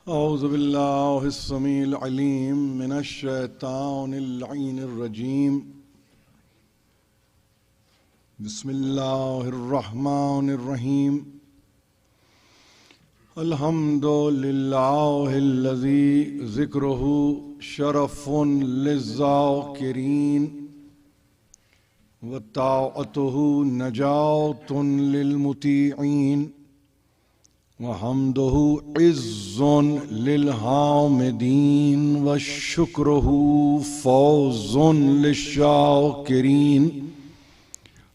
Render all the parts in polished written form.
औज़ु बिल्लाहिस समीइल अलीम मिनश शैतानिर लईनिर रजीम। बिस्मिल्लाहिर रहमानिर रहीम। अल्हम्दुलिल्लाहिल्लज़ी ज़िक्रुहु शरफ़ुन लिज़्ज़ाकिरीन व ताअतुहु नजातुन लिलमुतीईन व हम्दुहु इज़्ज़ुन लिलहामिदीन व शुक्रुहु फ़ौज़ुन लिश्शाकिरीन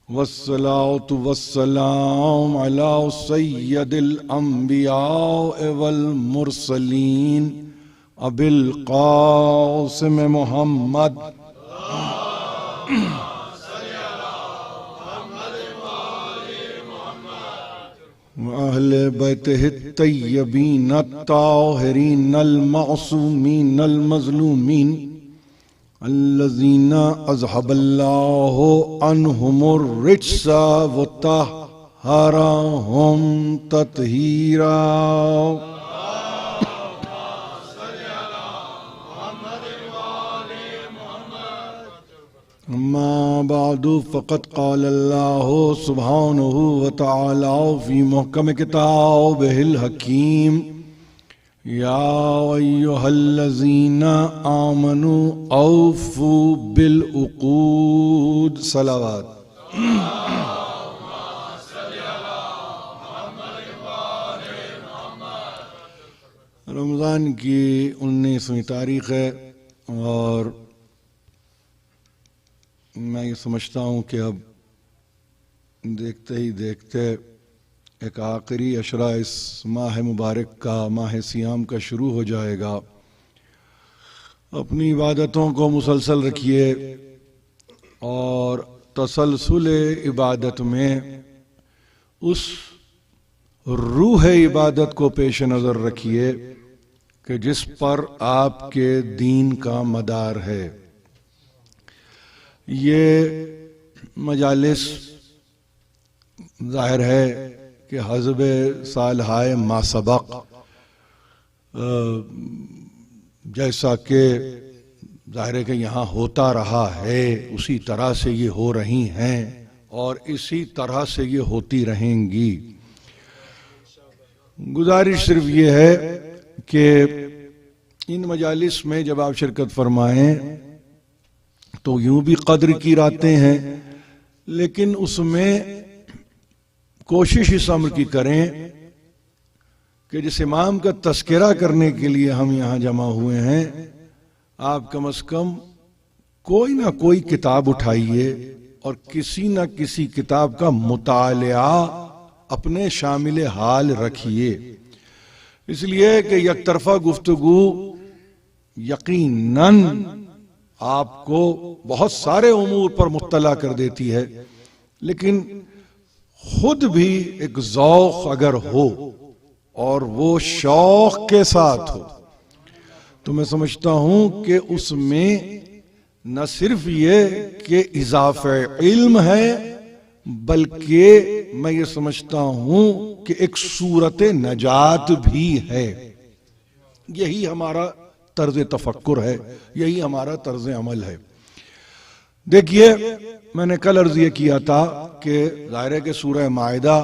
वस्सलातु वस्सलाम अला सय्यदिल अंबिया वल मुरसलीन अबिल क़ासिम मुहम्मद अहले बैतिहि तय्यबीन अत्ताहिरीन अल-मअसूमीन अल-मज़लूमीन अल्लज़ीना अज़हबल्लाहु अन्हुमुर रिज्सा व तह्हरहुम तत्हीरा। अम्मा बादु फ़क़द क़ालल्लाहु सुब्हानहु व तआला फ़ी मुहकम किताबिहिल हकीम या अय्युहल्लज़ीना आमनू औफ़ू बिल उक़ूद। सलावत। रमज़ान की 19वीं तारीख़ है और मैं ये समझता हूँ कि अब देखते ही देखते एक आखिरी अशरा इस माह मुबारक का, माह सियाम का शुरू हो जाएगा। अपनी इबादतों को मुसलसल रखिए और तसलसल इबादत में उस रूह इबादत को पेश नज़र रखिए कि जिस पर आपके दीन का मदार है। ये मजालिस ज़ाहिर है कि हज़ब सालहाए मासबक, जैसा कि ज़ाहिर है कि यहाँ होता रहा है उसी तरह से ये हो रही हैं और इसी तरह से ये होती रहेंगी। गुजारिश सिर्फ ये है कि इन मजालिस में जब आप शिरकत फरमाएं तो यूं भी कद्र की रातें हैं, लेकिन उसमें कोशिश इस अम्र की करें कि जिस इमाम का तस्करा करने के लिए हम यहाँ जमा हुए हैं, आप कम से कम कोई ना कोई किताब उठाइए और किसी ना किसी किताब का मुतालिया अपने शामिल हाल रखिए। इसलिए कि यकतरफा गुफ्तगू यकीनन आपको बहुत सारे उमूर पर मुत्तला कर देती है, लेकिन खुद भी एक ज़ौक़ अगर हो और वो शौक़ के साथ हो तो मैं समझता हूं कि उसमें न सिर्फ ये कि इज़ाफ़े इल्म है, बल्कि मैं ये समझता हूं कि एक सूरत नजात भी है। यही हमारा तर्ज़ तफक्कुर है, यही हमारा तर्ज़ अमल है। देखिए, मैंने कल अर्ज़ ये किया था कि ज़ाहिर है कि सूरह माइदा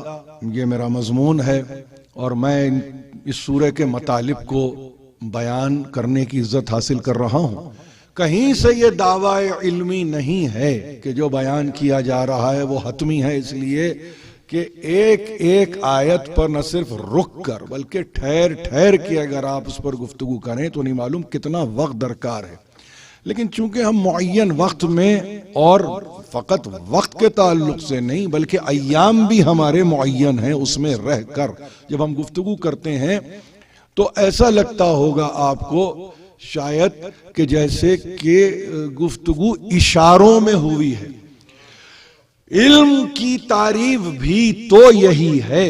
ये मेरा मज़मून है और मैं इस सूरह के मतालिब को बयान करने की इज़्ज़त हासिल कर रहा हूँ। कहीं से ये दावा इल्मी नहीं है कि जो बयान किया जा रहा है वो हतमी है, इसलिए कि एक एक आयत पर न सिर्फ रुक कर बल्कि ठहर ठहर के अगर आप उस पर गुफ्तगू करें तो नहीं मालूम कितना वक्त दरकार है। लेकिन चूंकि हम मुअय्यन वक्त में, और फकत वक्त के ताल्लुक से नहीं बल्कि अय्याम भी हमारे मुअय्यन हैं, उसमें रह कर जब हम गुफ्तगू करते हैं तो ऐसा लगता होगा आपको शायद कि जैसे कि गुफ्तगू इशारों में हुई है। इल्म की तारीफ भी तो यही है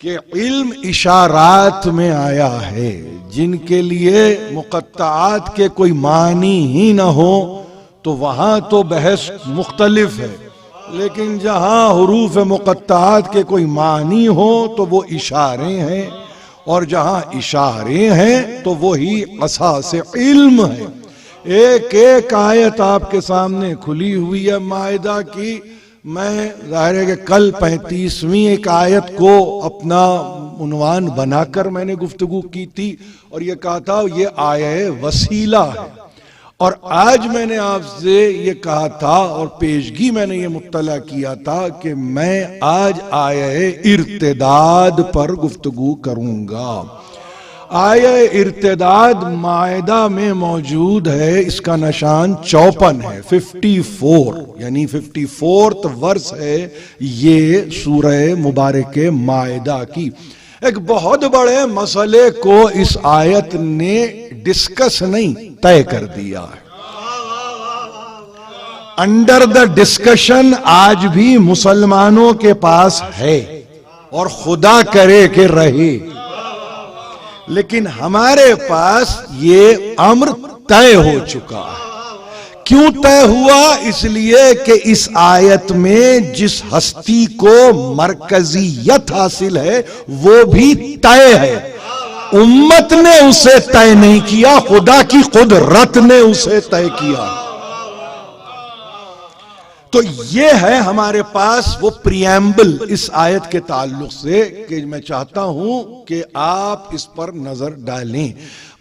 कि इल्म इशारात में आया है, जिनके लिए मुक़त्ताआत के कोई मानी ही ना हो तो वहां तो बहस मुख्तलिफ है, लेकिन जहां हुरूफ मुक़त्ताआत के कोई मानी हो तो वो इशारे हैं और जहां इशारे हैं तो वही असास इल्म है। एक एक आयत आपके सामने खुली हुई है मायदा की। मैं जाहिर है कि कल 35वीं एक आयत को अपना उन्वान बनाकर मैंने गुफ्तगू की थी और ये कहा था ये आया वसीला है। और आज मैंने आपसे ये कहा था और पेशगी मैंने ये मुत्तला किया था कि मैं आज आया इर्तिदाद पर गुफ्तगू करूंगा। आया इर्तिदाद मायदा में मौजूद है, इसका निशान 54 है, 54 यानी 54th वर्स है ये सूरह मुबारक मायदा की। एक बहुत बड़े मसले को इस आयत ने डिस्कस नहीं तय कर दिया है। अंडर द डिस्कशन आज भी मुसलमानों के पास है और खुदा करे कि रहे, लेकिन हमारे पास ये अम्र तय हो चुका है। क्यों तय हुआ? इसलिए कि इस आयत में जिस हस्ती को मरकजियत हासिल है वो भी तय है। उम्मत ने उसे तय नहीं किया, खुदा की कुदरत ने उसे तय किया। तो ये है हमारे पास वो प्रियम्बल इस आयत के ताल्लुक से कि मैं चाहता हूं कि आप इस पर नजर डालें।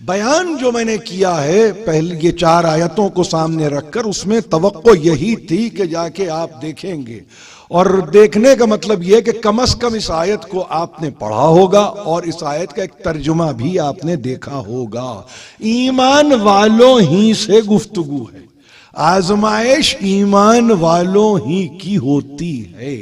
बयान जो मैंने किया है पहले ये 4 आयतों को सामने रखकर, उसमें तवक्को यही थी कि जाके आप देखेंगे, और देखने का मतलब यह कि कम से कम इस आयत को आपने पढ़ा होगा और इस आयत का एक तर्जुमा भी आपने देखा होगा। ईमान वालों ही से गुफ्तगू है, आजमाइश ईमान वालों ही की होती है।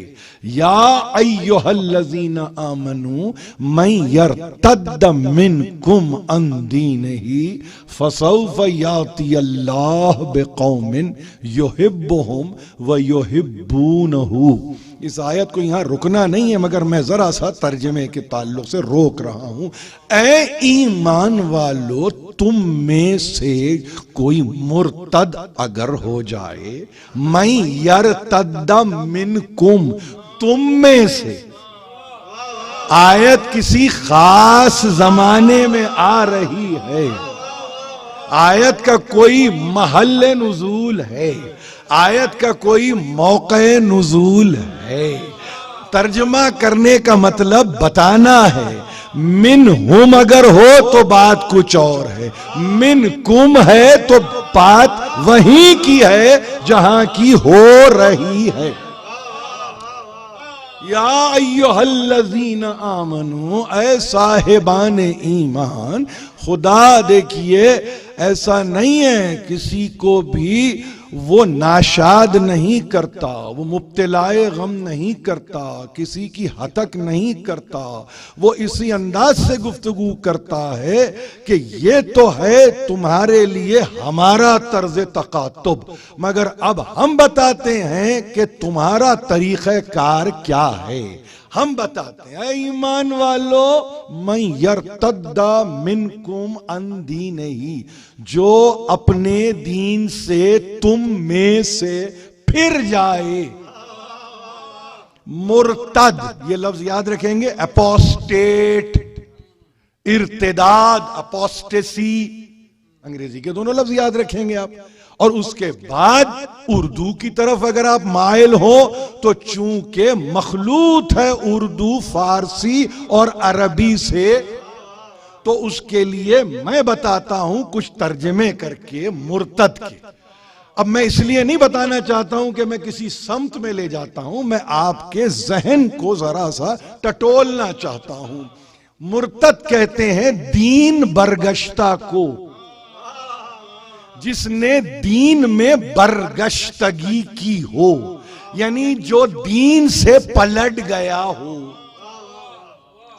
या अय्युहल्लज़ीना आमनू मन यर्तद्द मिनकुम अन दीनिही फसौफ याति अल्लाह बिकौमिन युहिब्बुहुम व युहिब्बूनहू। इस आयत को यहां रुकना नहीं है, मगर मैं जरा सा तर्जमे के ताल्लुक से रोक रहा हूं। ऐ ईमान वालो, तुम में से कोई मुर्तद अगर हो जाए, मैं यर्तद्द मिनकुम, तुम में से। आयत किसी खास जमाने में आ रही है, आयत का कोई महल्ले नुजूल है, आयत का कोई मौके नुजूल है। तर्जमा करने का मतलब बताना है। मिन हुम अगर हो तो बात कुछ और है, मिन कुम है तो बात वहीं की है जहां की हो रही है। या अय्युहल्लज़ीना आमनू, ऐ साहिबान ईमान। खुदा देखिए ऐसा नहीं है किसी को भी वो नाशाद नहीं करता, वो मुब्तलाए गम नहीं करता, किसी की हतक नहीं करता। वो इसी अंदाज से गुफ्तगू करता है कि ये तो है तुम्हारे लिए हमारा तर्ज तकातुब, मगर अब हम बताते हैं कि तुम्हारा तरीक़े कार क्या है। हम बताते हैं ईमान वालो, मैं यर्तद्दा मिनकुम अन दीनिही, जो अपने दीन से तुम में से फिर जाए। मुर्तद ये लफ्ज याद रखेंगे, अपोस्टेट, इर्तिदाद, अपोस्टेसी, अंग्रेजी के दोनों लफ्ज याद रखेंगे आप। और उसके बाद उर्दू की तरफ अगर आप माइल हो तो चूंकि मखलूत है उर्दू फारसी और अरबी से, तो उसके लिए मैं बताता हूं कुछ तर्जमे करके मुर्तद के। अब मैं इसलिए नहीं बताना चाहता हूं कि मैं किसी समत में ले जाता हूं, मैं आपके जहन को जरा सा टटोलना चाहता हूं। मुर्तद कहते हैं दीन बरगश्ता को, जिसने दीन में बरगश्तगी की हो, यानी जो दीन से पलट गया हो।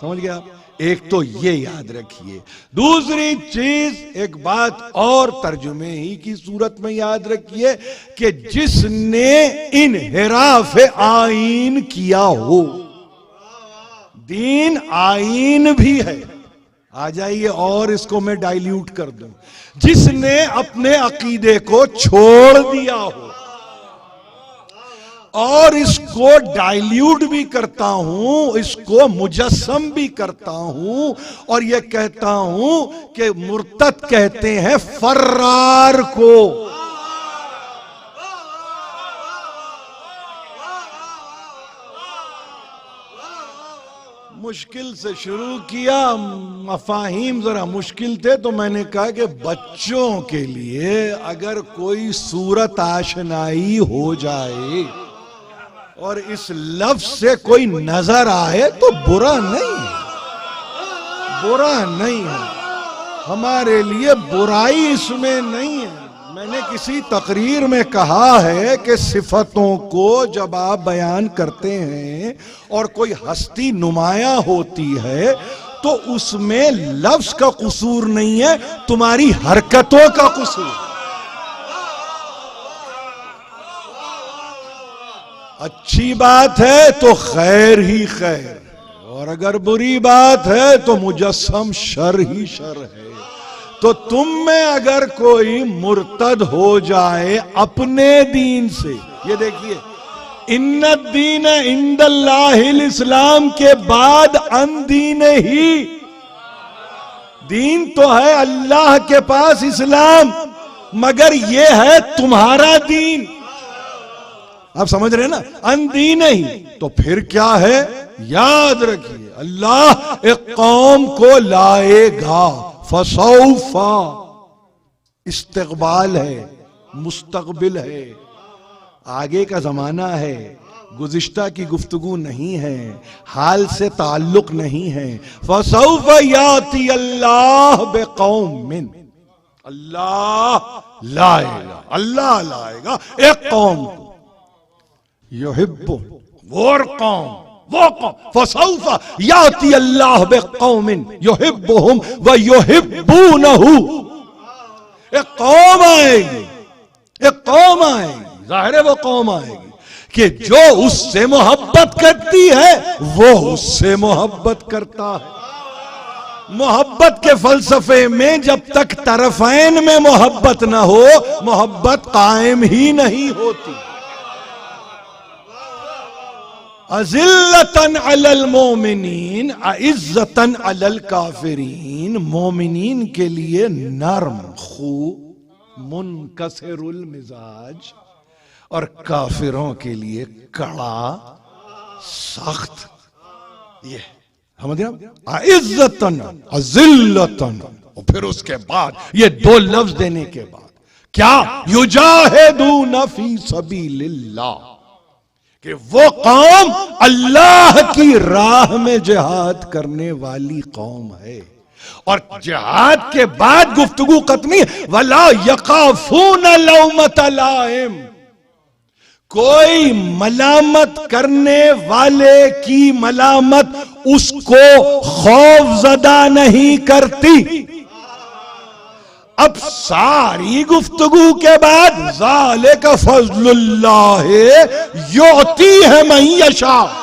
समझ गया आप? एक तो ये याद रखिए। दूसरी चीज, एक बात और तर्जुमे ही की सूरत में याद रखिए कि जिसने इन्हिराफ आईन किया हो, दीन आईन भी है, आ जाइए और इसको मैं डाइल्यूट कर दूं, जिसने अपने अकीदे को छोड़ दिया हो, और इसको डाइल्यूट भी करता हूं, इसको मुजस्सम भी करता हूं, और यह कहता हूं कि मुर्तद कहते हैं फर्रार को। मुश्किल से शुरू किया, मफाहिम जरा मुश्किल थे, तो मैंने कहा कि बच्चों के लिए अगर कोई सूरत आशनाई हो जाए और इस लफ्ज से कोई नजर आए तो बुरा नहीं है, बुरा नहीं है, हमारे लिए बुराई इसमें नहीं है। मैंने किसी तकरीर में कहा है कि सिफतों को जब आप बयान करते हैं और कोई हस्ती नुमाया होती है तो उसमें लफ्ज का कसूर नहीं है, तुम्हारी हरकतों का कसूर। अच्छी बात है तो खैर ही खैर, और अगर बुरी बात है तो मुजस्सम शर ही शर है। तो तुम में अगर कोई मुर्तद हो जाए अपने दीन से, ये देखिए, इन्नद्दीन इंदल्लाहिल इस्लाम के बाद अन दीन ही, दीन तो है अल्लाह के पास इस्लाम, मगर ये है तुम्हारा दीन। आप समझ रहे हैं ना, अन दीन ही, तो फिर क्या है, याद रखिए अल्लाह एक कौम को लाएगा, फसौफा, इस्तकबाल है, मुस्तकबिल है, आगे का जमाना है, गुज़िश्ता की गुफ्तगू नहीं है, हाल से ताल्लुक नहीं है। फसौफा याती अल्लाह बेकौमिन, अल्लाह लाएगा, अल्लाह लाएगा एक कौम को, युहिब्बु, वो कौम, वो कौम, फसौफा याती अल्लाह बेकौमिन युहिब्बुहुम व युहिब्बूनहु, एक कौम आएगी, एक कौम आएगी, जाहिर है वो कौम आएगी कि जो उससे मोहब्बत करती है वो उससे मोहब्बत करता है। मोहब्बत के फलसफे में जब तक तरफैन में मोहब्बत ना हो, मोहब्बत कायम ही नहीं होती। अज़िल्लतन अलल मोमिनीन अइज़्ज़तन अलल काफिरीन, मोमिनीन के लिए नरम खू मुनकसिरुल मिजाज, और काफिरों के लिए कड़ा सख्त। ये समझ गए, अइज़्ज़तन अज़िल्लतन, और फिर उसके बाद ये दो लफ्ज देने के बाद क्या, युजाहिदून फी सबीलिल्लाह, कि वो कौम अल्लाह की राह में जिहाद करने वाली कौम है। और जिहाद के बाद गुफ्तगू खत्मी, वला यकाफून लौमत लाइम, कोई मलामत करने वाले की मलामत उसको खौफजदा नहीं करती। अब सारी गुफ्तगू के बाद ज़ालिका फज़लुल्लाह युती है मन यशा,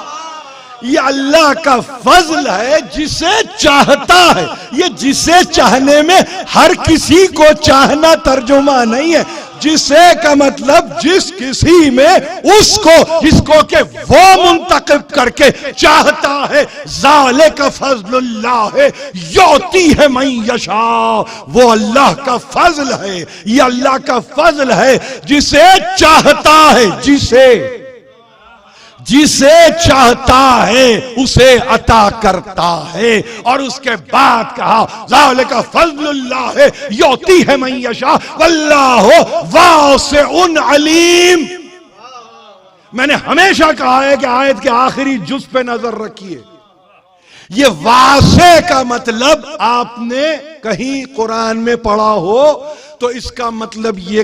ये अल्लाह का फजल है जिसे चाहता है। ये जिसे चाहने में हर किसी को चाहना तर्जुमा नहीं है, जिसे का मतलब जिस किसी में उसको, जिसको के वो मुंतकिब करके चाहता है। ज़ालिका फज़लुल्लाह युती है मन यशा, वो अल्लाह का फजल है, ये अल्लाह का फजल है जिसे चाहता है, जिसे चाहता है उसे अता करता है। और उसके बाद कहा ज़ालिका फज़लुल्लाह युती है मन यशा वल्लाहु वासिउन अलीम। मैंने हमेशा कहा है कि आयत के आखिरी जुज़ पे नजर रखिए। ये वासे का मतलब आपने कहीं कुरान में पढ़ा हो तो इसका मतलब ये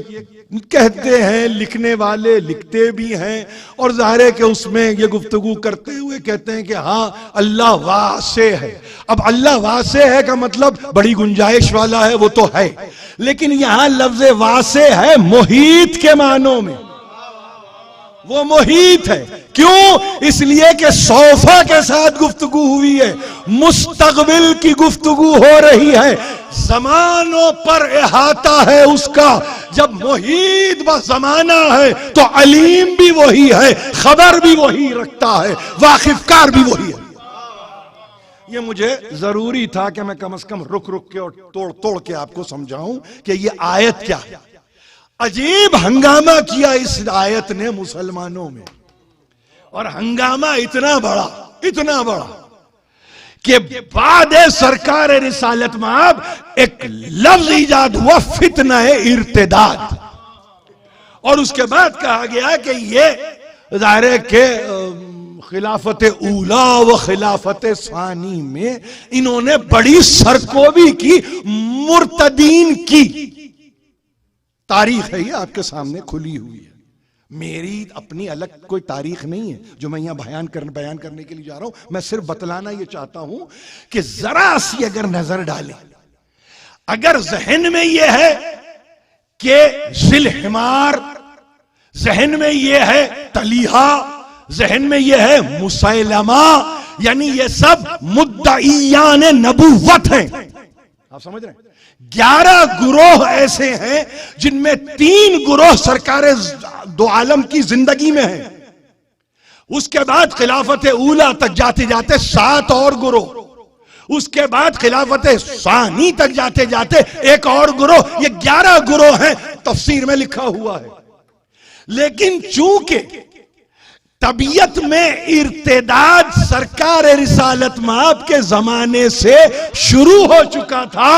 कहते हैं, लिखने वाले लिखते भी हैं, और जाहिर है कि उसमें ये गुफ्तगू करते हुए कहते हैं कि हाँ अल्लाह वासे है। अब अल्लाह वासे है का मतलब बड़ी गुंजाइश वाला है, वो तो है, लेकिन यहां लफ्ज वासे है मुहीत के मानों में, वो मुहीत है। क्यों? इसलिए कि सोफा के साथ गुफ्तगू हुई है, मुस्तकबिल की गुफ्तगू हो रही है, जमानों पर इहाता है उसका, जब मुहीत व जमाना है तो अलीम भी वही है, खबर भी वही रखता है, वाकिफकार भी वही है। ये मुझे जरूरी था कि मैं कम से कम रुक रुक के और तोड़ तोड़ के आपको समझाऊं कि ये आयत क्या है। अजीब हंगामा किया इस आयत ने मुसलमानों में, और हंगामा इतना बड़ा कि बाद सरकार रिसालत माब एक लफ्ज ईजाद हुआ, फितना इर्तिदाद। और उसके बाद कहा गया कि ये ज़ाहिर के खिलाफत ऊला व खिलाफत सानी में इन्होंने बड़ी सरकोबी की, मुर्तदीन की तारीख है, ये आपके सामने खुली हुई है। मेरी अपनी अलग कोई तारीख नहीं है जो मैं यहां बयान करने के लिए जा रहा हूं। मैं सिर्फ बतलाना ये चाहता हूं कि जरा सी अगर नजर डालें, अगर जहन में यह है कि जिल हिमार, जहन में यह है तलीहा, जहन में यह है मुसैलमा, यानी ये सब मुद्दईयान नबुव्वत हैं। आप समझ रहे हैं? 11 गुरोह ऐसे हैं जिनमें 3 गुरोह सरकार दो आलम की जिंदगी में है। उसके बाद खिलाफत ऊला तक जाते जाते 7 और गुरोह, उसके बाद खिलाफत सानी तक जाते जाते एक और गुरोह। ये 11 गुरोह हैं, तफसीर में लिखा हुआ है। लेकिन चूंकि तबीयत में इर्तिदाद सरकार रिसालत माब के जमाने से शुरू हो चुका था,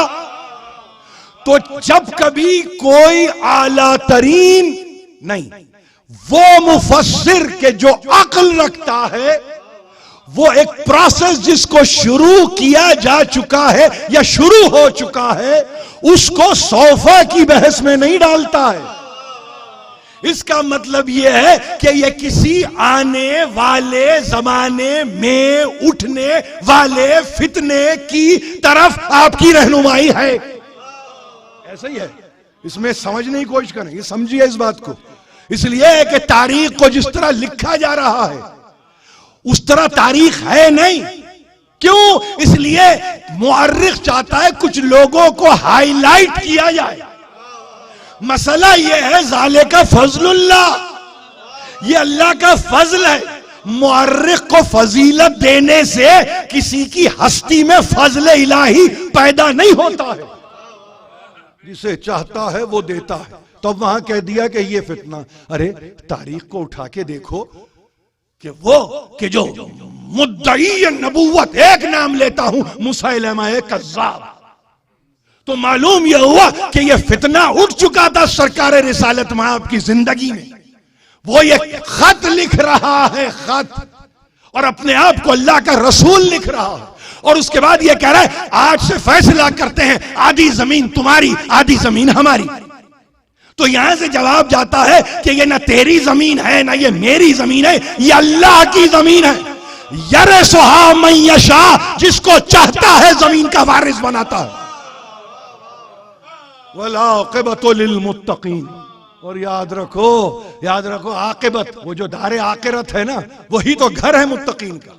तो जब कभी कोई आला तरीन नहीं, वो मुफस्सिर के जो अक्ल रखता है, वो एक प्रोसेस जिसको शुरू किया जा चुका है या शुरू हो चुका है, उसको सौफा की बहस में नहीं डालता है। इसका मतलब यह है कि यह किसी आने वाले जमाने में उठने वाले फितने की तरफ आपकी रहनुमाई है। ऐसा ही है, इसमें समझने की कोशिश करें, ये समझिए इस बात को। इसलिए कि तारीख को जिस तरह लिखा जा रहा है उस तरह तारीख है नहीं। क्यों? इसलिए मुअर्रिख चाहता है कुछ लोगों को हाईलाइट किया जाए। मसला यह है ज़ाले का फजलुल्लाह, ये अल्लाह का फजल है। मुअर्रिख को फजीलत देने से किसी की हस्ती में फजल इलाही पैदा नहीं होता है। जिसे चाहता है वो देता है। तो वहां कह दिया कि ये फितना, अरे तारीख को उठा के देखो कि वो कि जो मुद्दई नबुव्वत, एक नाम लेता हूं, मुसैलमा कज़्ज़ाब, तो मालूम यह हुआ कि यह फितना उठ चुका था सरकार रिसालत माब की जिंदगी में। वो ये खत लिख रहा है, खत, और अपने आप को अल्लाह का रसूल लिख रहा है। और उसके बाद ये कह रहा है आज से फैसला करते हैं, आधी जमीन तुम्हारी, आधी जमीन हमारी। तो यहां से जवाब जाता है कि ये ना तेरी जमीन है ना ये मेरी जमीन है, ये अल्लाह की जमीन है। यरसुहा मन यशा, जिसको चाहता है जमीन का वारिस बनाता है। वला आक़िबतु लिलमुत्तक़ीन, और याद रखो आक़िबत, वो जो दारे आखिरत है ना, वही तो घर है मुत्तकीन का।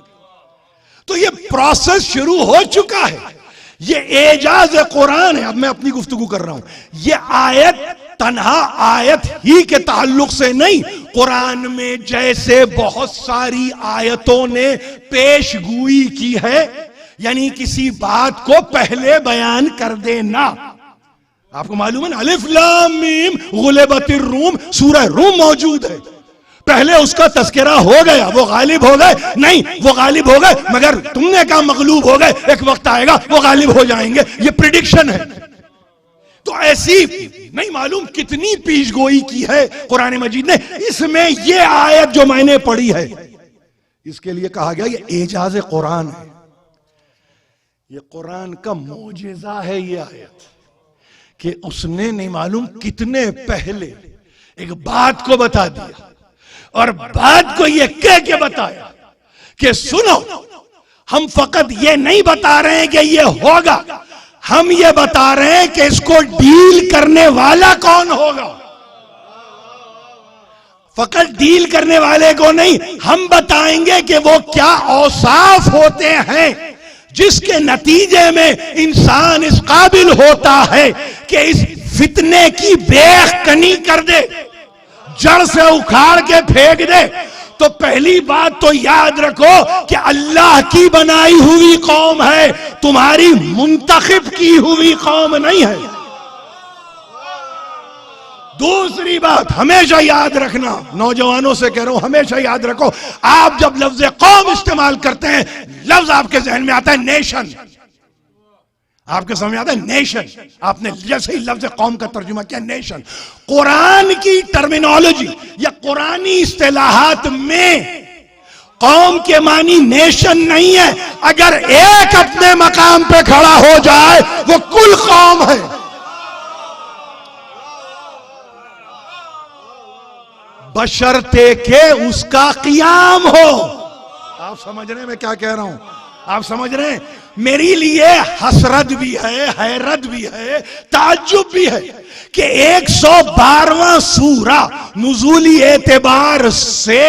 तो ये प्रोसेस शुरू हो चुका है। ये एजाज कुरान है। अब मैं अपनी गुफ्तगू कर रहा हूं। ये आयत तन्हा आयत ही के ताल्लुक से नहीं, कुरान में जैसे बहुत सारी आयतों ने पेशगोई की है, यानी किसी बात को पहले बयान कर देना। आपको मालूम है ना, अलिफ लाम मीम गुलिबतिर रूम, सूरह रूम मौजूद है। पहले उसका तस्करा हो गया, वो गालिब हो गए नहीं, वो गालिब हो गए, मगर तुमने कहा मगलूब हो गए, एक वक्त आएगा वो गालिब हो जाएंगे, ये प्रिडिक्शन है। तो ऐसी नहीं मालूम कितनी पेशगोई की है कुरान मजीद ने। इसमें ये आयत जो मैंने पढ़ी है, इसके लिए कहा गया ये एजाज कुरान है, ये कुरान का मोजेजा है। ये आयत कि उसने नहीं मालूम कितने पहले एक बात को बता दिया, और बात को ये कह के बताया कि सुनो, हम फकत ये नहीं बता रहे हैं कि ये होगा, हम ये बता रहे हैं कि इसको डील करने वाला कौन होगा। फकत डील करने वाले को नहीं, हम बताएंगे कि वो क्या औसाफ होते हैं जिसके नतीजे में इंसान इस काबिल होता है कि इस फितने की बेखनी कर दे, जड़ से उखाड़ के फेंक दे, तो पहली बात तो याद रखो कि अल्लाह की बनाई हुई कौम है, तुम्हारी मुंतखब की हुई कौम नहीं है। दूसरी बात हमेशा याद रखना, नौजवानों से कह रहा हूं, हमेशा याद रखो, आप जब लफ्ज कौम इस्तेमाल करते हैं, लफ्ज आपके जहन में आता है नेशन, आपके समझ में आता है नेशन। आपने जैसे ही लफ्ज कौम का तर्जुमा किया नेशन, कुरान की टर्मिनोलॉजी या कुरानी इस्तिलाहात में कौम के मानी नेशन नहीं है। अगर एक अपने मकाम पे खड़ा हो जाए वो कुल कौम है। बशर्ते के उसका क़ियाम हो। आप समझ रहे हैं मैं क्या कह रहा हूं? आप समझ रहे हैं? मेरे लिए हसरत भी है, हैरत भी है, ताज्जुब भी है कि 112वां सूरा नुज़ूली एतबार से,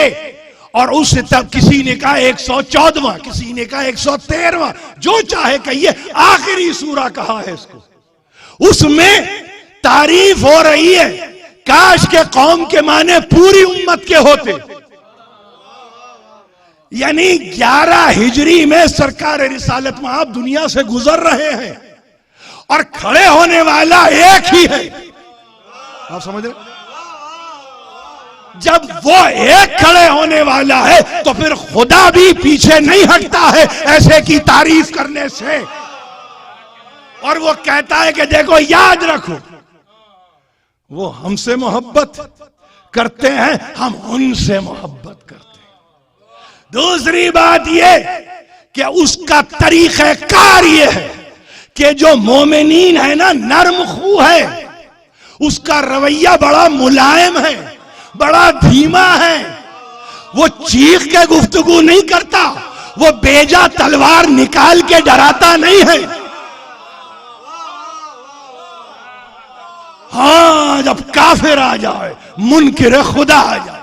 और उस तब किसी ने कहा 114वां, किसी ने कहा 113वां, जो चाहे कहिए, आखिरी सूरा कहा है इसको। उसमें तारीफ हो रही है, काश के कौम के माने पूरी उम्मत के होते। यानी 11 हिजरी में सरकार रिसालत में आप दुनिया से गुजर रहे हैं और खड़े होने वाला एक ही है। आप समझ रहे? जब वो एक खड़े होने वाला है तो फिर खुदा भी पीछे नहीं हटता है ऐसे की तारीफ करने से। और वो कहता है कि देखो याद रखो, वो हमसे मोहब्बत करते हैं, हम उनसे मोहब्बत करते हैं। दूसरी बात यह कि उसका तरीक़ेकार यह है कि जो मोमिनीन है ना, नर्म खू है, उसका रवैया बड़ा मुलायम है, बड़ा धीमा है। वो चीख के गुफ्तगू नहीं करता, वो बेजा तलवार निकाल के डराता नहीं है। हाँ, जब काफिर आ जाए, मुनकिर खुदा आ जाए,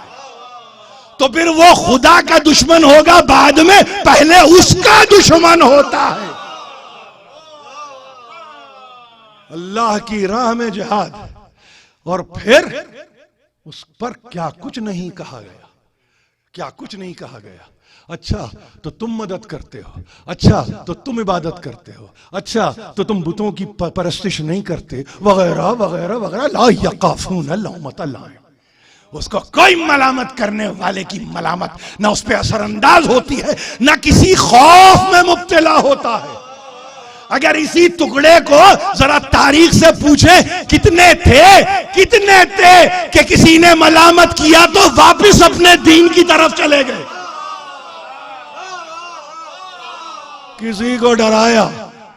तो फिर वो खुदा का दुश्मन होगा बाद में, पहले उसका दुश्मन होता है। अल्लाह की राह में जिहाद, और फिर उस पर क्या कुछ नहीं कहा गया, क्या कुछ नहीं कहा गया। अच्छा तो तुम मदद करते हो, अच्छा तो तुम इबादत करते हो, अच्छा तो तुम बुतों की परस्तिश नहीं करते, वगैरह वगैरह वगैरह। ला यकाफून लौमत लाइम, उसको कोई मलामत करने वाले की मलामत ना उस पर असरअंदाज होती है, ना किसी खौफ में मुब्तला होता है। अगर इसी टुकड़े को जरा तारीख से पूछे कितने थे कि किसी ने मलामत किया तो वापस अपने दीन की तरफ चले गए। किसी को डराया,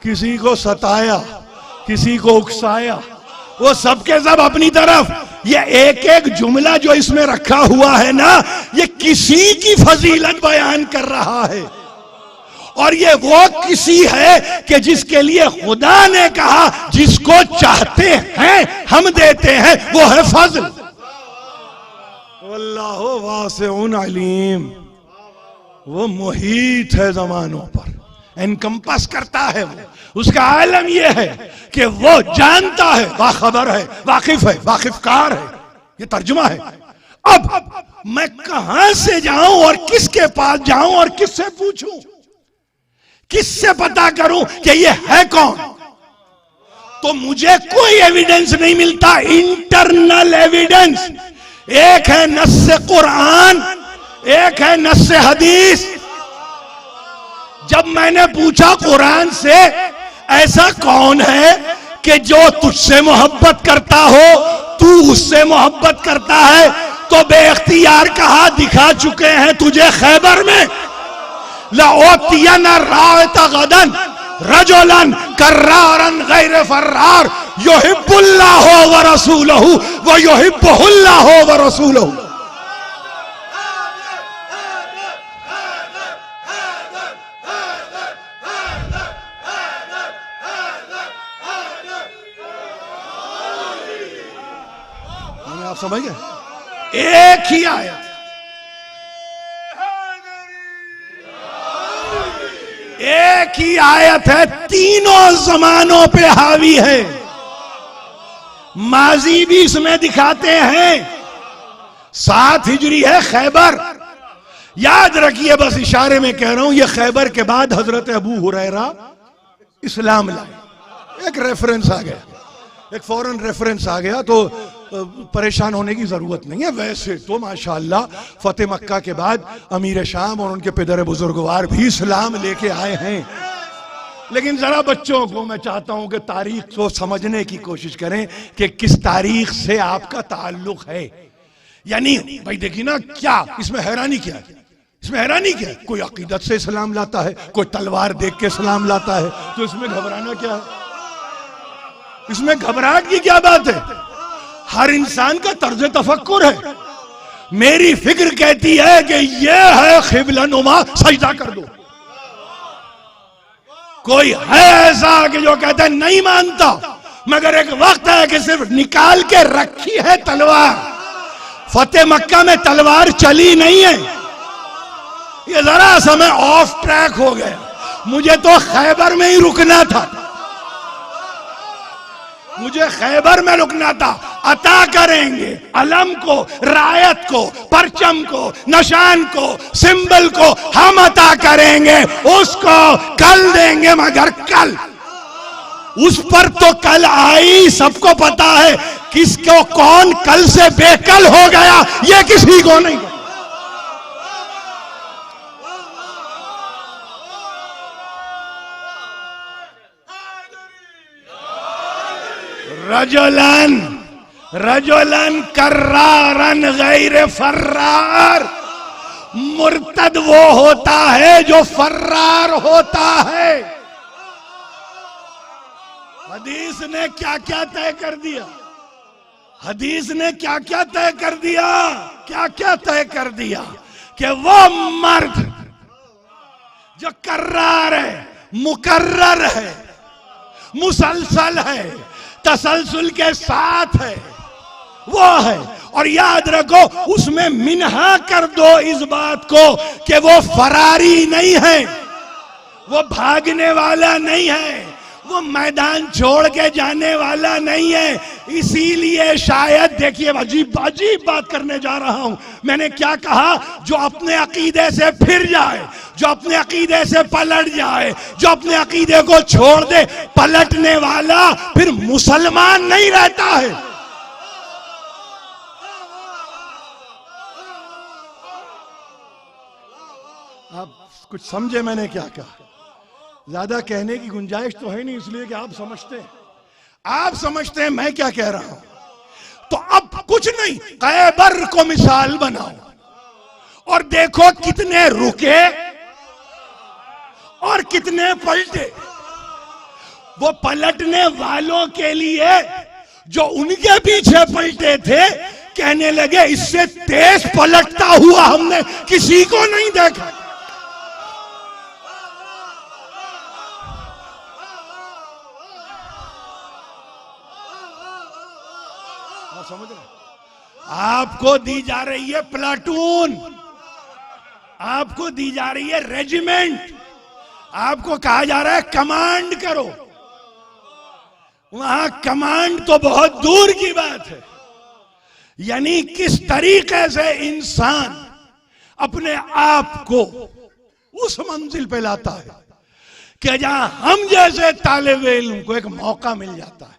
किसी को सताया, किसी को उकसाया, वो सबके सब अपनी तरफ। ये एक एक जुमला जो इसमें रखा हुआ है ना, ये किसी की फजीलत बयान कर रहा है। और ये वो किसी है कि जिसके लिए खुदा ने कहा जिसको चाहते हैं हम देते हैं, वो है फजल। वल्लाहु वासिउन अलीम, वो मुहीत है जमानों पर, एनकम्पस करता है वो। उसका आलम यह है कि वो जानता है, बाखबर है, वाकिफ है, वाकिफकार है। ये तर्जुमा है। अब मैं कहां से जाऊं और किसके पास जाऊं और किससे पूछूं, किससे पता करूं कि ये है कौन? तो मुझे कोई एविडेंस नहीं मिलता, इंटरनल एविडेंस। एक है नस्से कुरान, एक है नस्से हदीस। जब मैंने पूछा कुरान से ऐसा कौन है कि जो तुझसे मोहब्बत करता हो, तू उससे मोहब्बत करता है, तो बेख्तियार कहा दिखा चुके हैं तुझे खैबर में, लओतियना रायता गदन रजुलन कर्रारन गैर फर्रार युहिब्बुल्लाहु व रसूलहु व युहिब्बुहुल्लाहु व रसूलहु। आप समझ गए? एक ही आयत, एक ही आयत है, तीनों जमानों पे हावी है। माजी भी इसमें दिखाते हैं। 7 हिजरी है खैबर, याद रखिए, बस इशारे में कह रहा हूं, ये खैबर के बाद हजरत अबू हुरैरा इस्लाम लाए। एक रेफरेंस आ गया, एक फौरन रेफरेंस आ गया, तो परेशान होने की जरूरत नहीं है। वैसे तो माशाअल्लाह फतेह मक्का के बाद अमीर शाम और उनके पिदर बुजुर्गवार भी इस्लाम लेके आए हैं। लेकिन जरा बच्चों को मैं चाहता हूं कि तारीख को समझने की कोशिश करें कि किस तारीख से आपका ताल्लुक है। यानी भाई देखिए ना, क्या इसमें हैरानी क्या है? इसमें हैरानी क्या है? कोई अकीदत से इस्लाम लाता है, कोई तलवार देख के इस्लाम लाता है, तो इसमें घबराना क्या है? इसमें घबराहट की क्या बात है? हर इंसान का तर्ज तफक्कुर है। मेरी फिक्र कहती है कि यह है क़िबला नुमा, सजदा कर दो। कोई है ऐसा कि जो कहता है नहीं मानता, मगर एक वक्त है कि सिर्फ निकाल के रखी है तलवार। फतेह मक्का में तलवार चली नहीं है। ये जरा समय ऑफ ट्रैक हो गया, मुझे तो खैबर में ही रुकना था, मुझे खैबर में रुकना था। अता करेंगे अलम को, रायत को, परचम को, निशान को, सिंबल को हम अता करेंगे, उसको कल देंगे, मगर कल उस पर तो कल आई, सबको पता है। किसको कौन कल से बेकल हो गया ये किसी को नहीं। रजुलन रजुलन कर्रारन गैर फर्रार, मुर्तद वो होता है जो फर्रार होता है। हदीस ने क्या क्या तय कर दिया? हदीस ने क्या क्या तय कर दिया? क्या क्या तय कर दिया कि वो मर्द जो कर्रार है, मुकर्रर है, मुसलसल है, तसलसल के साथ है, वो है। और याद रखो, उसमें मिन्हा कर दो इस बात को कि वो फरारी नहीं है, वो भागने वाला नहीं है, वो मैदान छोड़ के जाने वाला नहीं है। इसीलिए शायद देखिए, अजीब अजीब बात करने जा रहा हूं। मैंने क्या कहा? जो अपने अकीदे से फिर जाए, जो अपने अकीदे से पलट जाए, जो अपने अकीदे को छोड़ दे, पलटने वाला फिर मुसलमान नहीं रहता है। आप कुछ समझे मैंने क्या कहा? ज्यादा कहने की गुंजाइश तो है नहीं, इसलिए कि आप समझते हैं मैं क्या कह रहा हूं। तो अब कुछ नहीं, खैबर को मिसाल बनाओ और देखो कितने रुके और कितने पलटे। वो पलटने वालों के लिए जो उनके पीछे पलटे थे, कहने लगे इससे तेज पलटता हुआ हमने किसी को नहीं देखा। समझ रहे? आपको दी जा रही है प्लाटून, आपको दी जा रही है रेजिमेंट, आपको कहा जा रहा है कमांड करो। वहां कमांड तो बहुत दूर की बात है। यानी किस तरीके से इंसान अपने आप को उस मंजिल पे लाता है कि जहां हम जैसे तालिब इल्म को एक मौका मिल जाता है।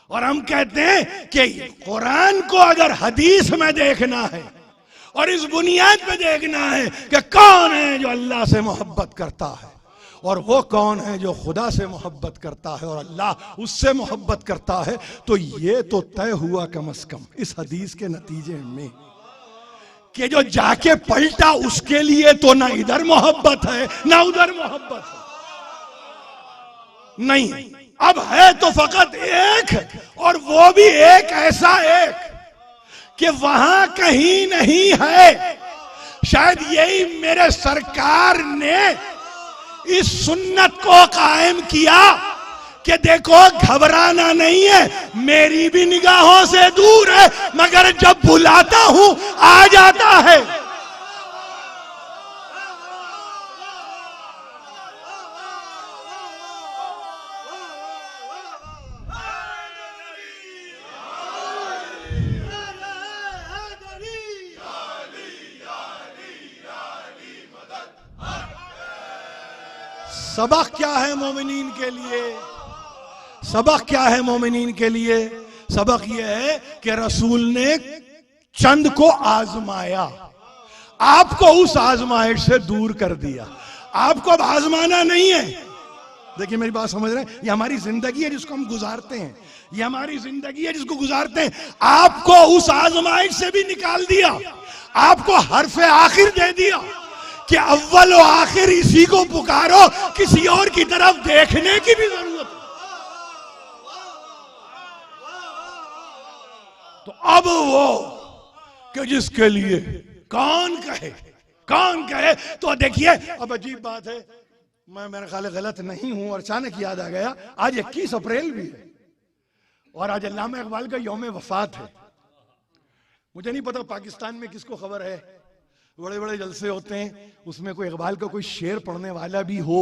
और हम कहते हैं कि कुरान को अगर हदीस में देखना है और इस बुनियाद पे देखना है कि कौन है जो अल्लाह से मोहब्बत करता है और वो कौन है जो खुदा से मोहब्बत करता है और अल्लाह उससे मोहब्बत करता है, तो ये तो तय हुआ कम से कम इस हदीस के नतीजे में कि जो जाके पलटा उसके लिए तो ना इधर मोहब्बत है ना उधर मोहब्बत है। नहीं, अब है तो फकत एक, और वो भी एक ऐसा एक कि वहां कहीं नहीं है। शायद यही मेरे सरकार ने इस सुन्नत को कायम किया कि देखो घबराना नहीं है, मेरी भी निगाहों से दूर है, मगर जब बुलाता हूं आ जाता है। सबक क्या है मोमिनीन के लिए? सबक क्या है मोमिनीन के लिए? सबक यह है कि रसूल ने चंद को आजमाया, आपको उस आजमाइश से दूर कर दिया। आपको अब आजमाना नहीं है। देखिए मेरी बात समझ रहे हैं? ये हमारी जिंदगी है जिसको हम गुजारते हैं, ये हमारी जिंदगी है जिसको गुजारते हैं। आपको उस आजमाइश से भी निकाल दिया, आपको हरफे आखिर दे दिया कि अव्वल और आखिर इसी को पुकारो, किसी और की तरफ देखने की भी जरूरत है। तो अब वो कि जिसके लिए कौन कहे, कौन कहे। तो देखिए अब अजीब बात है, मैं मेरे ख्याल गलत नहीं हूं और अचानक याद आ गया, आज 21 अप्रैल भी है और आज अल्लामा इकबाल का यौम वफात है। मुझे नहीं पता पाकिस्तान में किसको खबर है, बड़े बड़े जलसे होते हैं, उसमें कोई इकबाल का कोई शेर पढ़ने वाला भी हो,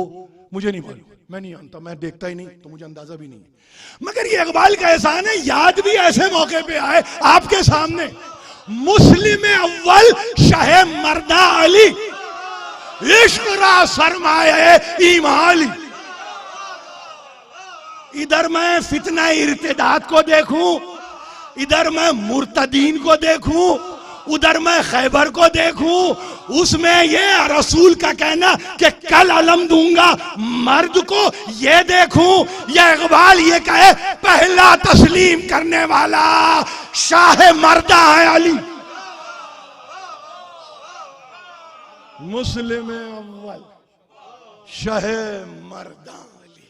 मुझे नहीं मालूम, मैं नहीं जानता, मैं देखता ही नहीं, तो मुझे अंदाजा भी नहीं है। मगर ये इकबाल का एहसान है, याद भी ऐसे मौके पे आए आपके सामने। मुस्लिम अव्वल शाह मर्दा अली, इश्क रा सरमाए ईमान। इधर मैं फितना इर्तिदाद को देखूं, इधर मैं मुर्तदीन को देखूं, उधर मैं खैबर को देखूं, उसमें ये रसूल का कहना कि कल अलम दूंगा मर्द को, ये देखूं, ये इकबाल ये कहे पहला तस्लीम करने वाला शाह मर्दा है अली। मुस्लिम अव्वल शाह मर्दा अली,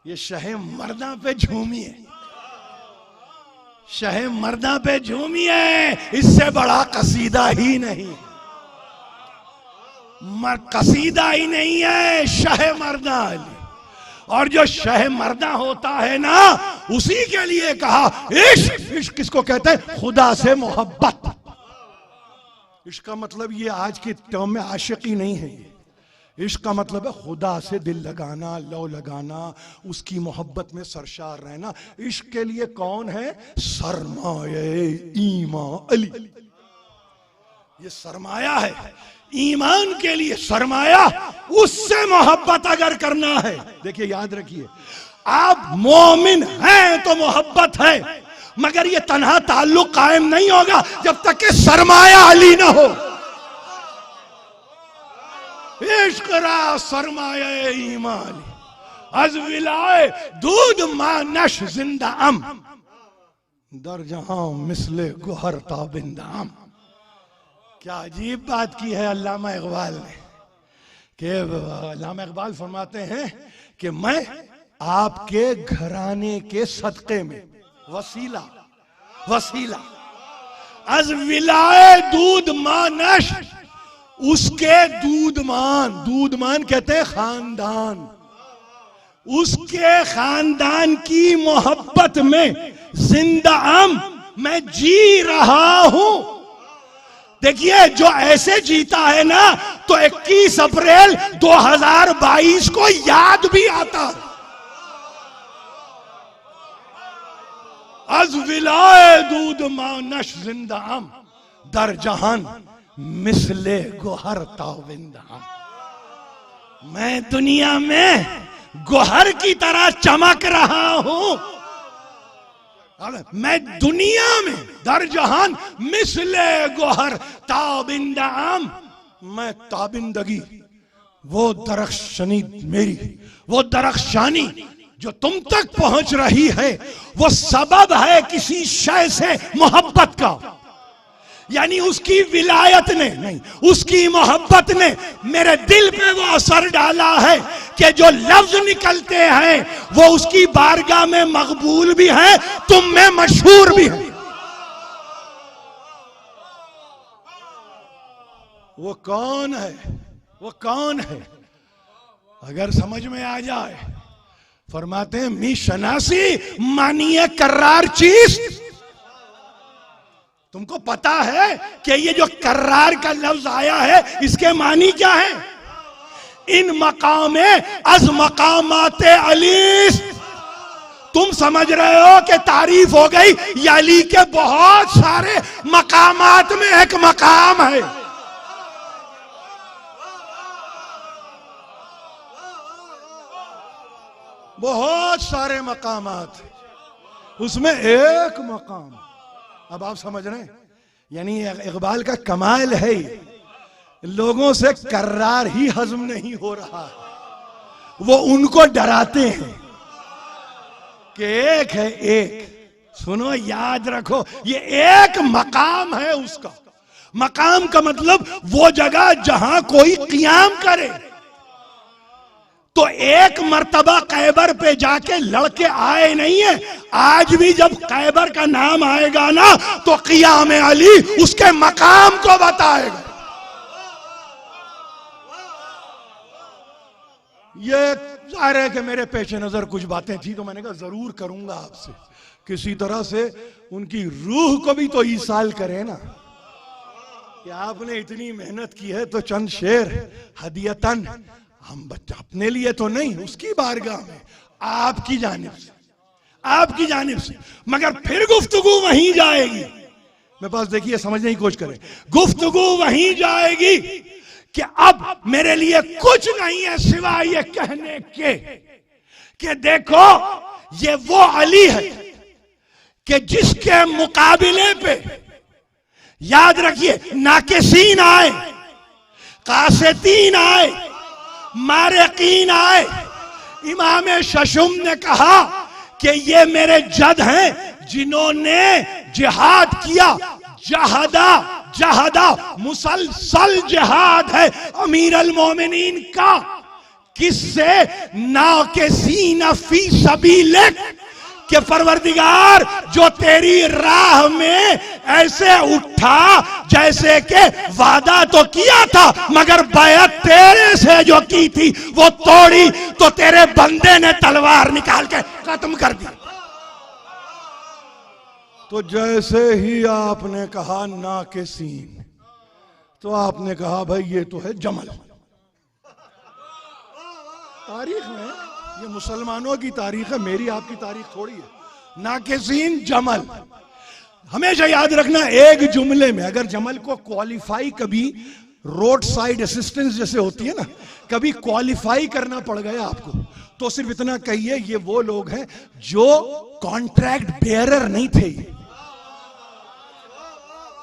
ये शाह मर्दा पे झूमिए, शाह मर्दा पे झूमिए, इससे बड़ा कसीदा ही नहीं, कसीदा ही नहीं है शाह मर्दा अली। और जो शाह मर्दा होता है ना, उसी के लिए कहा इश्क। इश्क किसको कहते हैं? खुदा से मोहब्बत। इश्क का मतलब ये आज के टर्म में आशिकी नहीं है, इश्क का मतलब है खुदा से दिल लगाना, लौ लगाना, उसकी मोहब्बत में सरशार रहना। इश्क के लिए कौन है? सरमाए ईमान अली। ये सरमाया है, ईमान के लिए सरमाया, उससे मोहब्बत अगर करना है, देखिए याद रखिए, आप मोमिन हैं तो मोहब्बत है, मगर ये तन्हा ताल्लुक कायम नहीं होगा जब तक कि सरमाया अली ना हो। इश्क रा सरमाया ईमान अज विलाए दूध मानश जिंदा अम दर जहां मिसले गुहर ताबिंदाम। क्या अजीब बात की है अल्लामा इकबाल ने, कि अल्लामा इकबाल फरमाते हैं कि मैं आपके घराने के सदक़े में वसीला, वसीला अज विलाए दूध मानश, उसके दूधमान, दूधमान कहते हैं खानदान, उसके खानदान की मोहब्बत में जिंदा अम मैं जी रहा हूं। देखिए जो ऐसे जीता है ना, तो 21 अप्रैल 2022 को याद भी आता। अज विलाए दूध मानश जिंदा अम दर जहान मिसले गोहर ताविंदा। मैं दुनिया में गोहर की तरह चमक रहा हूं, मैं दुनिया में दर जहान मिसले गोहर ताबिंदाम, मैं ताबिंदगी, वो दरख्शानी मेरी, वो दरख्शानी जो तुम तक पहुंच रही है, वो सबब है किसी शय से मोहब्बत का। यानी उसकी विलायत ने नहीं, उसकी मोहब्बत ने मेरे दिल पे वो असर डाला है कि जो लफ्ज निकलते हैं वो उसकी बारगाह में मकबूल भी है, तुम में मशहूर भी है। वो कौन है? वो कौन है? अगर समझ में आ जाए, फरमाते हैं मी शनासी मानिए कर्रार चीज। तुमको पता है कि ये जो कर्रार का लफ्ज आया है, इसके मानी क्या है? इन मकामे अज मकामाते अलीस। तुम समझ रहे हो कि तारीफ हो गई, ये अली के बहुत सारे मकामात में एक मकाम है। बहुत सारे मकामात, उसमें एक मकाम। अब आप समझ रहे हैं, यानी इकबाल का कमाल है, लोगों से कर्रार ही हजम नहीं हो रहा है, वो उनको डराते हैं कि एक है एक। सुनो, याद रखो, ये एक मकाम है उसका। मकाम का मतलब वो जगह जहां कोई क़ियाम करे। तो एक मर्तबा कैबर पे जाके लड़के आए नहीं है। आज भी जब कैबर का नाम आएगा ना, तो क़ियाम अली उसके मकाम को बताएगा। ये जाहिर है कि मेरे पेश नजर कुछ बातें थी, तो मैंने कहा जरूर करूंगा आपसे, किसी तरह से उनकी रूह को भी तो ईसाल करें ना, कि आपने इतनी मेहनत की है, तो चंद शेर हदियतन, हम बच्चा अपने लिए तो नहीं, उसकी बारगाह में आपकी जानिब से, आपकी जानिब से। मगर फिर गुफ्तगू वहीं जाएगी। मेरे पास देखिए, समझने की कोशिश करें, गुफ्तगू वहीं जाएगी कि अब मेरे लिए कुछ नहीं है सिवाय ये कहने के कि देखो ये वो अली है कि जिसके मुकाबले पे, याद रखिए, नाकिसीन आए, कासितीन आए, मारिकीन आए। इमाम शशुम ने कहा कि ये मेरे जद हैं जिन्होंने जिहाद किया, जहादा जहादा मुसलसल जिहाद है अमीर अल मोमिनीन का। किससे? नाकिसीन फी सबीलिक, के परवरदिगार जो तेरी राह में ऐसे उठा जैसे कि वादा तो किया था, मगर बैत तेरे से जो की थी वो तोड़ी, तो तेरे बंदे ने तलवार निकाल के खत्म कर दी। तो जैसे ही आपने कहा नाकिसीन, तो आपने कहा भाई ये तो है जमल। तारीख में ये मुसलमानों की तारीख है, मेरी आपकी तारीख थोड़ी है। नाकिसीन जमल, हमेशा याद रखना, एक जुमले में अगर जमल को क्वालिफाई, कभी रोड साइड असिस्टेंस जैसे होती है ना, कभी क्वालिफाई करना पड़ गया आपको, तो सिर्फ इतना कहिए ये वो लोग हैं जो कॉन्ट्रैक्ट बेयरर नहीं थे,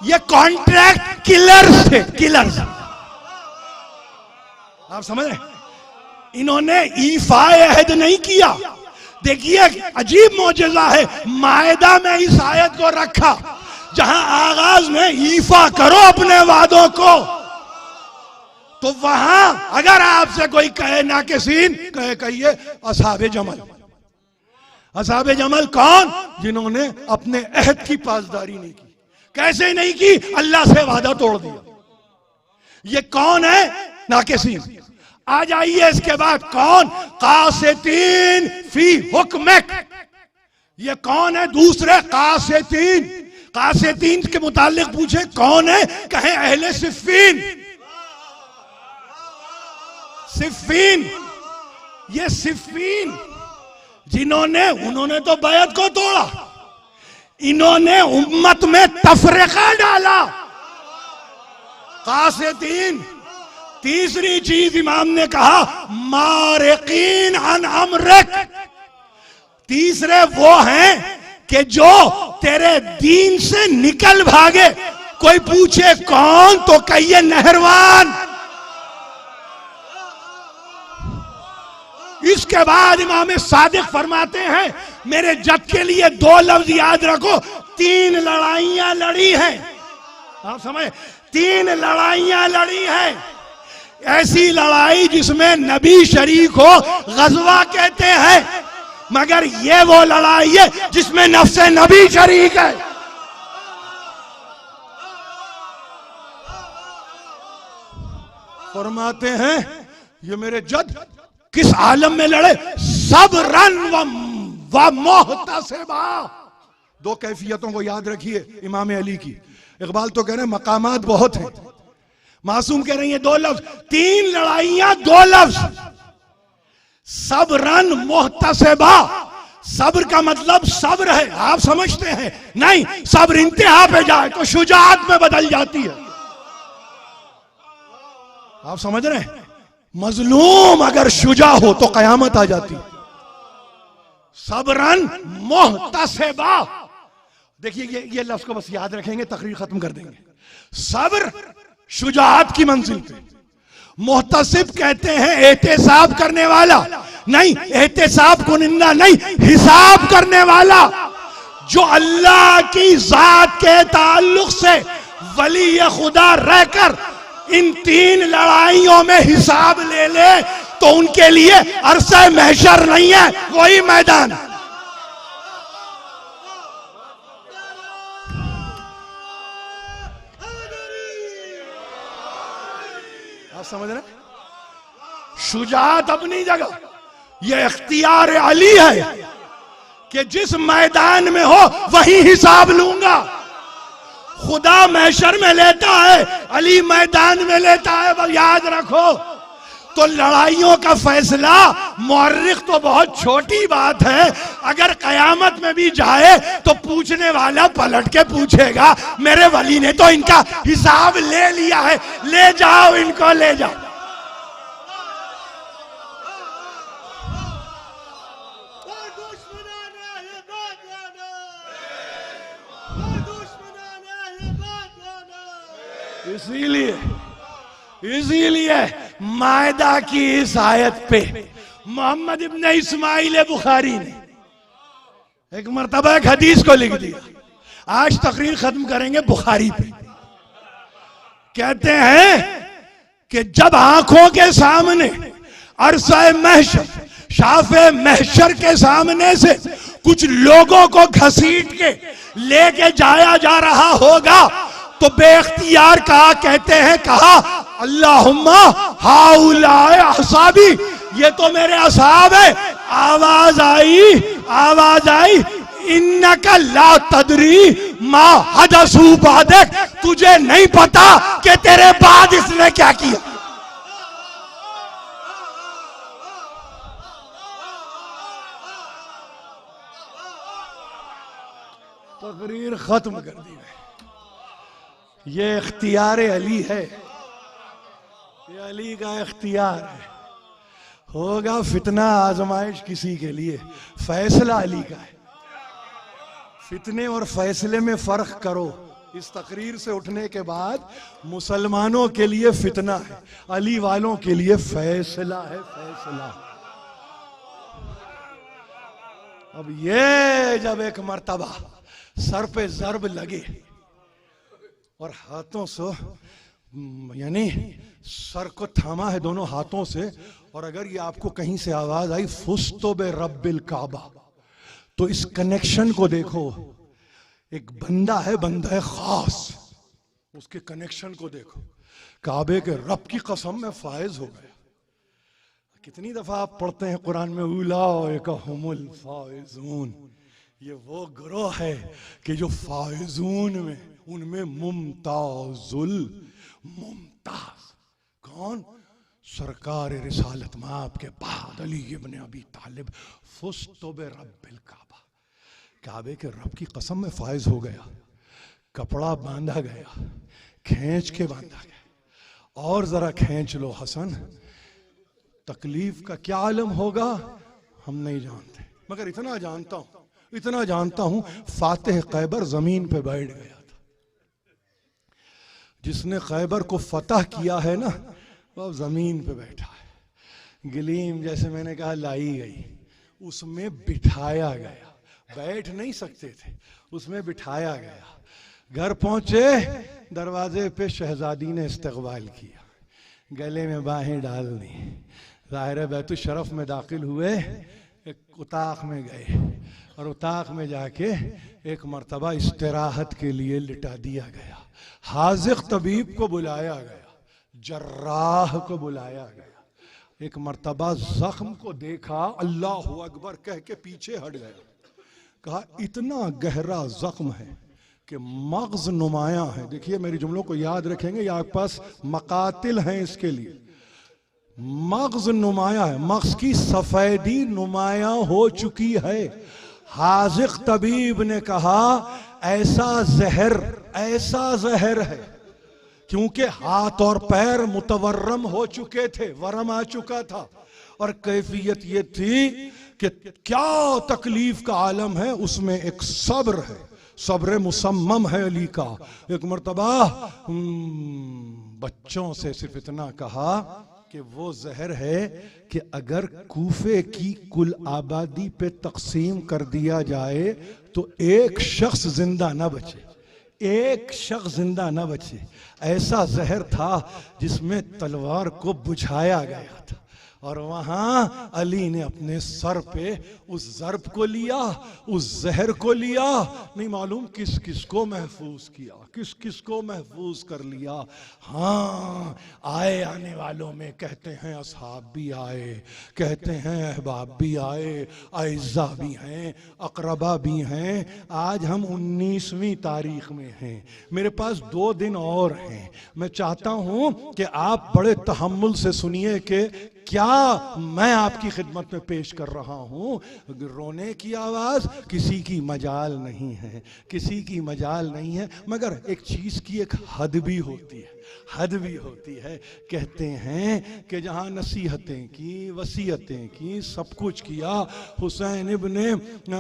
ये कॉन्ट्रैक्ट किलर्स थे, किलर्स। आप समझ रहे? इन्होंने ईफाए अहद नहीं किया। देखिए अजीब मौजज़ा है, मायदा में इस आयत को रखा जहां आगाज में ईफा करो अपने वादों को, तो वहां अगर आपसे कोई कहे नाकिसीन, कहिए असहाबे जमल। असहाबे जमल कौन? जिन्होंने अपने अहद की पासदारी नहीं की। कैसे नहीं की? अल्लाह से वादा तोड़ दिया। ये कौन है? नाकिसीन। आ जाइए इसके बाद, कौन? कासितीन फी हुक्मिक। ये कौन है? दूसरे कासितीन। कासितीन के मुतालिक पूछे कौन है? कहे अहले सिफ़ीन। सिफ़ीन, ये सिफ़ीन जिन्होंने, उन्होंने तो बैत को तोड़ा, इन्होंने उम्मत में तफरीका डाला। कासितीन। तीसरी चीज इमाम ने कहा मारिकीन अन अमरिक। तीसरे वो हैं कि जो तेरे दीन से निकल भागे। कोई पूछे कौन, तो कहिए नहरवान। इसके बाद इमाम सादिक फरमाते हैं, मेरे जद के लिए दो लफ्ज याद रखो, 3 लड़ाइयां लड़ी हैं। आप समझे? 3 लड़ाइयां लड़ी हैं। ऐसी लड़ाई जिसमें नबी शरीक हो, गजवा कहते हैं, मगर ये वो लड़ाई है जिसमें नफ्से नबी शरीक है। फरमाते हैं ये मेरे जद किस आलम में लड़े? सब्रन व मोहतसिबा। 2 कैफियतों को याद रखिए इमाम अली की। इकबाल तो कह रहे हैं मकामात बहुत हैं, मासूम कह रही है 2 लफ्ज। 3 लड़ाइयां 2 लफ्ज। सब्रन मोहतसिबा। सब्र का मतलब सब्र है, आप समझते हैं? नहीं, सब्र इंतहा पे जाए तो शुजाअत में बदल जाती है। आप समझ रहे हैं? मजलूम अगर शुजा हो तो कयामत आ जाती है। सबरन मुहतसिबा। देखिए ये लफ्ज को बस याद रखेंगे, तकरीर खत्म कर देंगे। सब्र शुजाअत की मंजिल पे, मुहतसिब कहते हैं एहतिसाब करने वाला नहीं, एहतिसाब कुनिंदा नहीं, हिसाब करने वाला, जो अल्लाह की जात के ताल्लुक से वली खुदा रहकर इन 3 लड़ाइयों में हिसाब ले ले तो उनके लिए अरसा महशर नहीं है, वही मैदान। आप समझ रहे? शुजाअत अपनी जगह, यह इख्तियार अली है कि जिस मैदान में हो वही हिसाब लूंगा। खुदा महशर में लेता है, अली मैदान में लेता है, बस याद रखो। तो लड़ाइयों का फैसला मुअर्रिख तो बहुत छोटी बात है, अगर कयामत में भी जाए तो पूछने वाला पलट के पूछेगा मेरे वली ने तो इनका हिसाब ले लिया है, ले जाओ इनको, ले जाओ। इसीलिए मायदा की इस आयत पे मोहम्मद इब्ने इस्माइल बुखारी ने एक मर्तबा एक हदीस को लिख दिया। आज तकरीर खत्म करेंगे बुखारी पे। कहते हैं कि जब आंखों के सामने अरसा महशर, शाफे महशर के सामने से कुछ लोगों को घसीट के लेके जाया जा रहा होगा तो बेख्तियार कहा, कहते हैं कहा, अल्लाहुम्मा हाउलाए अहसाबी, ये तो मेरे असहाब है। आवाज आई, इन्नका ला तदरी मा हदसू बादक, तुझे नहीं पता कि तेरे बाद इसने क्या किया। तकरीर खत्म कर दी। ये इख्तियार अली है, ये अली का इख्तियार है। होगा फितना आजमाइश किसी के लिए, फैसला अली का है। फितने और फैसले में फर्क करो। इस तकरीर से उठने के बाद मुसलमानों के लिए फितना है, अली वालों के लिए फैसला है, फैसला। अब ये जब एक मर्तबा सर पे जर्ब लगे और हाथों से, यानी सर को थामा है दोनों हाथों से, और अगर ये आपको कहीं से आवाज आई फुस्तो बे रब्बिल काबा, तो इस कनेक्शन को देखो। एक बंदा है, बंदा है खास, उसके कनेक्शन को देखो। काबे के रब की कसम में फायज हो गया। कितनी दफा आप पढ़ते हैं कुरान में, उलाइका हुमुल फाइजून, ये वो ग्रोह है कि जो फाइजून में, उनमें मुमताजुल मुमताज। कौन? सरकार रिसालत में आपके बाद अली इब्ने अबी तालिब। फुस्तो बे रब्बिल काबा, काबे के रब की कसम में फायज हो गया। कपड़ा बांधा गया, खींच के बांधा गया। और जरा खींच लो हसन, तकलीफ का क्या आलम होगा हम नहीं जानते, मगर इतना जानता हूं फातिह खैबर जमीन पे बैठ गया था। जिसने खैबर को फतह किया है ना, वो जमीन पे बैठा है। गलीम जैसे मैंने कहा लाई गई, उसमें बिठाया गया। बैठ नहीं सकते थे, उसमें बिठाया गया। घर पहुंचे, दरवाजे पे शहजादी ने इस्तकबाल किया, गले में बाहें डाल दी। ज़ाहिर है बैतुल शरफ में दाखिल हुए, एक उताक में गए और उताक में जाके एक मर्तबा इस्तिराहत के लिए लिटा दिया गया। हाजिक तबीब को बुलाया गया, जर्राह को बुलाया गया। एक मर्तबा जख्म को देखा, अल्लाह अकबर कह के पीछे हट गया। कहा इतना गहरा जख्म है कि मग़ज़ नुमाया है। देखिए मेरी जुमलों को याद रखेंगे, या आपके पास मकातिल हैं इसके लिए। मग़ज़ नुमाया है, मग़ज़ की सफेदी नुमाया हो चुकी है। हाजिक तबीब ने कहा ऐसा जहर है, क्योंकि हाथ और पैर मुतवर्रम हो चुके थे, वरम आ चुका था। और कैफियत ये थी कि क्या तकलीफ का आलम है, उसमें एक सब्र है, सब्र मुसम्मम है अली का। एक मर्तबा बच्चों से सिर्फ इतना कहा कि वो जहर है कि अगर कूफे की कुल आबादी पे तकसीम कर दिया जाए तो एक शख्स जिंदा ना बचे, एक शख्स जिंदा ना बचे। ऐसा जहर था जिसमें तलवार को बुझाया गया था। और वहां अली ने अपने सर पे उस ज़र्ब को लिया, उस जहर को लिया, नहीं मालूम किस किस को महफूज किया, किस किस को महफूज कर लिया। हाँ, आए आने वालों में कहते हैं असहाब भी आए, कहते हैं अहबाब भी आए, अइज़्ज़ा भी हैं, अकरबा भी हैं। आज हम 19वीं तारीख में हैं, मेरे पास 2 दिन और हैं। मैं चाहता हूं कि आप बड़े तहम्मुल से सुनिए कि क्या मैं आपकी खिदमत में पेश कर रहा हूं। रोने की आवाज किसी की मजाल नहीं है, किसी की मजाल नहीं है, मगर एक चीज की एक हद भी होती है, हद भी होती है। कहते हैं कि जहां नसीहतें की, वसीयतें की, सब कुछ किया, हुसैन इब्ने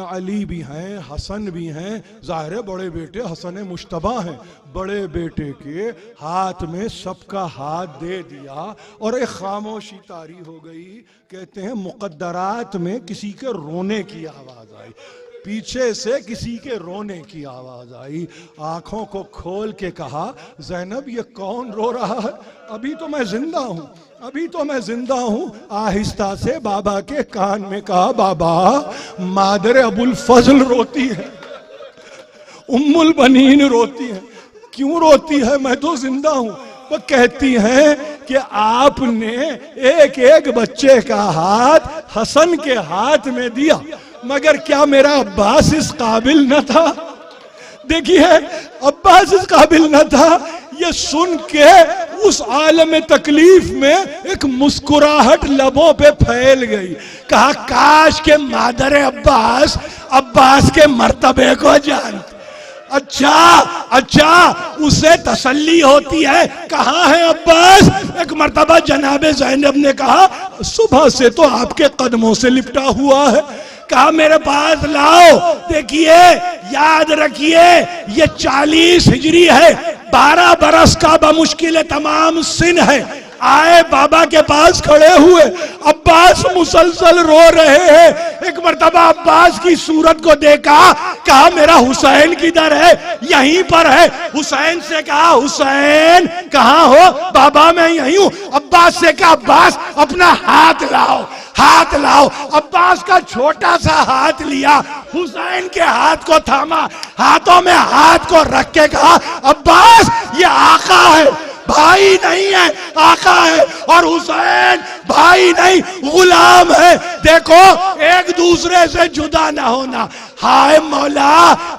अली भी हैं, हसन भी हैं, ज़ाहिर बड़े बेटे हसन मुश्तबा हैं, बड़े बेटे के हाथ में सबका हाथ दे दिया और एक खामोशी तारी हो गई। कहते हैं मुकद्दरात में किसी के रोने की आवाज आई, पीछे से किसी के रोने की आवाज आई। आंखों को खोल के कहा, ज़ैनब ये कौन रो रहा है? अभी तो मैं जिंदा हूं, अभी तो मैं जिंदा हूं। आहिस्ता से बाबा के कान में कहा, बाबा मादर अबुल फजल रोती है, उम्मुल बनीन रोती है। क्यों रोती है? मैं तो जिंदा हूं। वो कहती हैं कि आपने एक एक बच्चे का हाथ हसन के हाथ में दिया, मगर क्या मेरा अब्बास इस काबिल न था? देखिए, अब्बास इस काबिल न था। ये सुन के उस आलम तकलीफ में एक मुस्कुराहट लबों पे फैल गई। कहा, काश के मादर अब्बास अब्बास के मर्तबे को जानते। अच्छा अच्छा, उसे तसल्ली होती है। कहाँ है अब्बास? एक मर्तबा जनाबे ज़ैनब ने कहा, सुबह से तो आपके कदमों से लिपटा हुआ है। कहा, मेरे पास लाओ। देखिए, याद रखिए, ये 40 हिजरी है, 12 बरस का बमुश्किल तमाम सिन है। आए बाबा के पास खड़े हुए, अब्बास मुसलसल रो रहे हैं। एक मर्तबा अब्बास की सूरत को देखा, कहा, मेरा हुसैन किधर है? यहीं पर है। हुसैन से कहा, हुसैन कहाँ हो? बाबा मैं यहीं हूं। अब्बास से कहा, अब्बास अपना हाथ लाओ, हाथ लाओ। अब्बास का छोटा सा हाथ लिया, हुसैन के हाथ को थामा, हाथों में हाथ को रख के कहा, अब्बास ये आका है, भाई नहीं है, आका है। और हुसैन भाई नहीं, गुलाम है। देखो, एक दूसरे से जुदा ना होना। हाय मौला,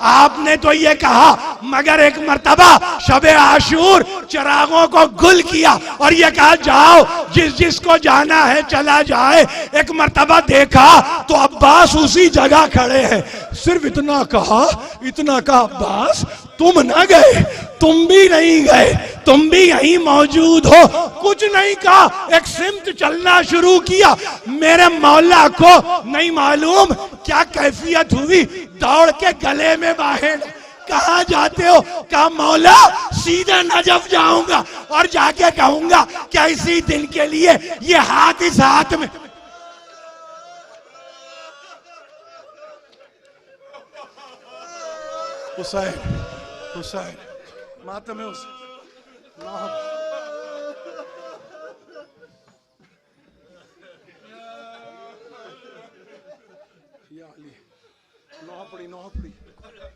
आपने तो ये कहा, मगर एक मर्तबा शबे आशूर चिरागों को गुल किया और ये कहा, जाओ जिस जिसको जाना है चला जाए। एक मर्तबा देखा तो अब्बास उसी जगह खड़े हैं। सिर्फ इतना कहा, इतना कहा, अब्बास तुम ना गए, तुम भी नहीं गए, तुम भी यहीं मौजूद हो। कुछ नहीं कहा, एक सिमत चलना शुरू किया। मेरे मौला को नहीं मालूम क्या कैफियत हुई, दौड़ के गले में बाहें। कहाँ जाते हो? कहा, मौला सीधे नजफ जाऊंगा और जाके कहूंगा क्या इसी दिन के लिए ये हाथ इस हाथ में। हुसैन, हुसैन मातम है उसे या अली, नौ पड़ी